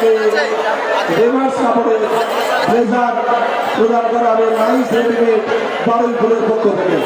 তাকে রিভার্স কাপড়ে ব্লেজার প্রদান করা হবে নাইস রেডিমেড বারুইপুরের পক্ষ থেকে।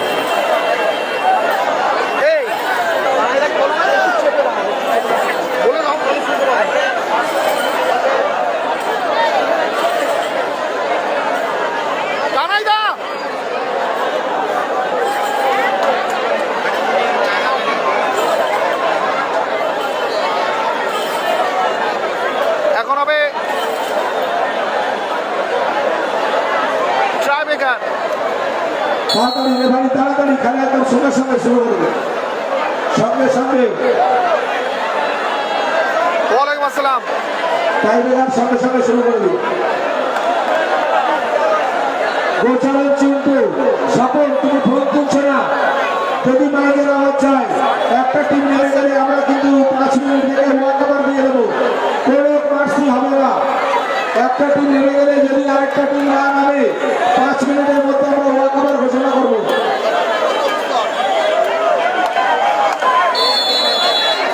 তাড়াতাড়ি রেফারি তাড়াতাড়ি খেলা একদম সঙ্গে সঙ্গে শুরু করবে, সঙ্গে সঙ্গে ওয়ালাইকুম আসসালাম টাইব্রেকার সঙ্গে সঙ্গে শুরু করবে। গোচারের চিন্তু সাপোর্ট তুমি ফোন তুলছো না, যদি মাইকের আওয়াজ চাই একটা টিম নেমে গেলে আমরা কিন্তু 5 মিনিট থেকে ওয়ান ওভার দিয়ে দেবো, কোনো মার্সি হবে না। একটা টিম নেমে গেলে যদি আরেকটা টিম না নামে 5 মিনিটের মধ্যে আমরা ওয়ান ওভার ঘোষণা করবো।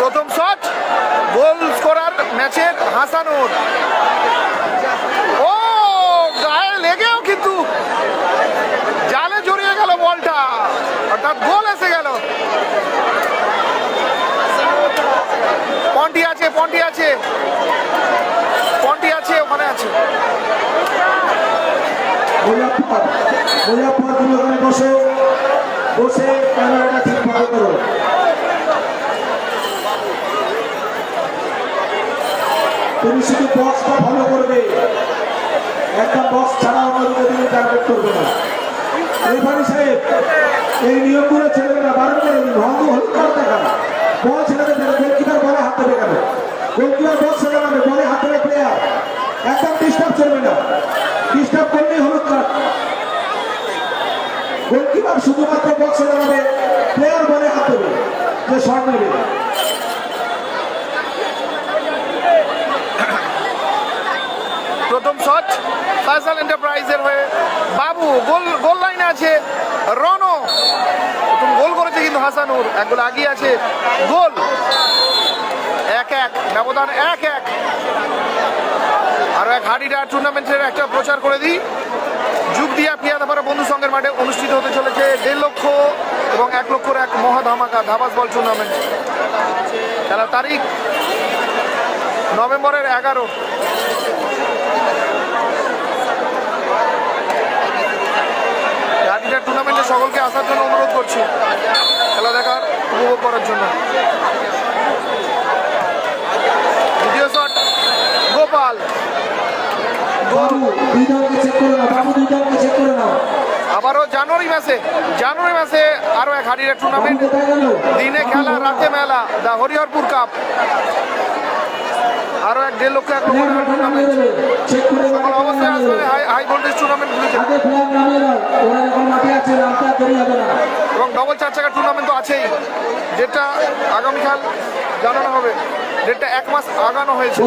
প্রথম শট গোল স্কোরার ম্যাচের হাসানুর। ও গায়ে লেগেও কিন্তু জালে জড়িয়ে গেল বলটা, অর্থাৎ গোল এসে গেল। পন্টি আছে পন্টি আছে পন্টি আছে, ওখানে আছে। তুমি ওখানে বসে বসে ক্যামেরাটা ঠিকভাবে করো। তুমি শুধু বক্সটা ফলো করবে, একটা বক্স ছাড়া অন্যদিকে তুমি টার্গেট করবে না। রেফারি সাহেব এই নিয়মগুলো ছেড়ে না, বারণ করে দিন, হলুদ কার্ড দেখান, বল ছেড়ে দেবেন, গোলকিপার বলে হাত দেবে কেন? গোলকিপার বল ছেড়ে দেবে, বলে হাত দেবে প্লেয়ার, একদম ডিস্টার্ব চলবে না, ডিস্টার্ব করলেই হলুদ কার্ড। গোলকিপার শুধুমাত্র বক্সে দাঁড়াবে, প্লেয়ার বলে হাত দেবে যে শট নেবে। প্রথম শট ফয়সাল এন্টারপ্রাইজের হয়ে বাবু, গোল লাইনে আছে রনো, প্রথম গোল করেছে কিন্তু হাসানুর, এক গোল আগিয়ে আছে। গোল 1-1, ব্যবধান 1-1। আরো এক হাডিডা টুর্নামেন্টের একটা প্রচার করে দিই। যুগ দিয়া পিয়াদাপাড়া বন্ধু সংঘের মাঠে অনুষ্ঠিত হতে চলেছে 1.5 লক্ষ এবং 1 লক্ষর এক মহা ধামাকা ধাবাস বল টুর্নামেন্ট। খেলার তারিখ নভেম্বরের 11। হাডিডা টুর্নামেন্টে সকলকে আসার জন্য অনুরোধ করছি, খেলা দেখার উপভোগ করার জন্য। দ্বিতীয় শট গোপাল, আবারও জানুয়ারি মাসে আরো এক হাডিডা টুর্নামেন্ট, দিনে খেলা রাতে মেলা, দা হরিহরপুর কাপ। আরো এক 1.5 লক্ষ টুর্নামেন্ট, অবশ্যই আসলে হাই ভোল্টেজ টুর্নামেন্ট এবং ডবল 4 চাকার টুর্নামেন্ট তো আছেই, যেটা আগামীকাল জানানো হবে। ডেটটা 1 মাস আগানো হয়েছে।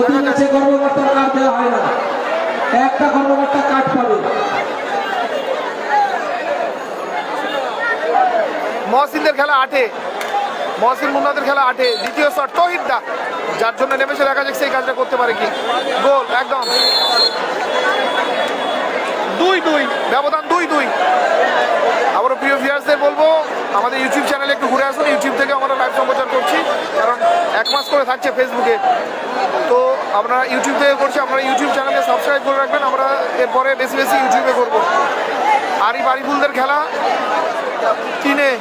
একটা কর্মকর্তা কাট পাবে। মহসিনদের খেলা 8-এ, মহসিন মুন্নাদের খেলা 8-এ। দ্বিতীয় শট তহিদা, যার জন্য নেমেছে, দেখা যাক সেই কাজটা করতে পারে কি। গোল একদম 2-2, ব্যবধান 2-2। আবারও প্রিয় ভিউয়ার্সদের বলবো আমাদের ইউটিউব চ্যানেলে একটু ঘুরে আসুন। ইউটিউব থেকে আমরা লাইভ সম্প্রচার করছি, কারণ 1 মাস করে থাকছে ফেসবুকে, তো আমরা ইউটিউব থেকে করছি। আপনারা ইউটিউব চ্যানেলে সাবস্ক্রাইব করে রাখবেন, আমরা এরপরে বেশি বেশি ইউটিউবে করবো। আরিফ আরিফুলদের খেলা 3-এ,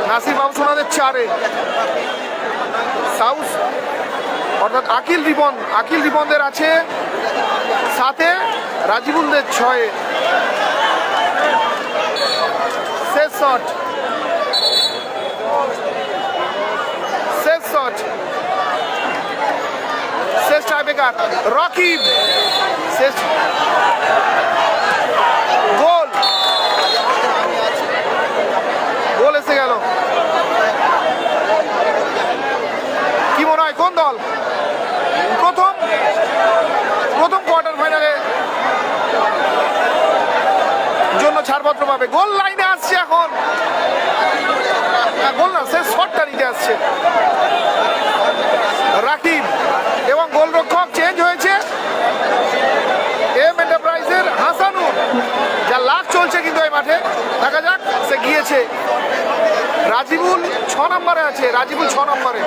নাসির বাবু সোনাদের 4-এ। সাউথ অর্থাৎ আকিল রিপনদের আছে 7-এ, রাজিবুলদের 6-এ। শেষ শট শেষ টাইব্রেকার রকিব, শেষ গোল এসে গেল। কি মনে হয় কোন দল প্রথম কোয়ার্টার ফাইনালে জন্য ছাড়পত্র পাবে? গোল লাইনে আসছে এখন, গোল না, শেষ শটটা নিতে আসছে রাকিব গোলরক্ষক চেঞ্জ হয়েছে। এম এন্টারপ্রাইজের হাসানুর, যা লাখ চলছে কিন্তু এই মাঠে, দেখা যাক সে গিয়েছে। রাজিবুল 6 নম্বরে আছে, রাজিবুল 6 নম্বরে।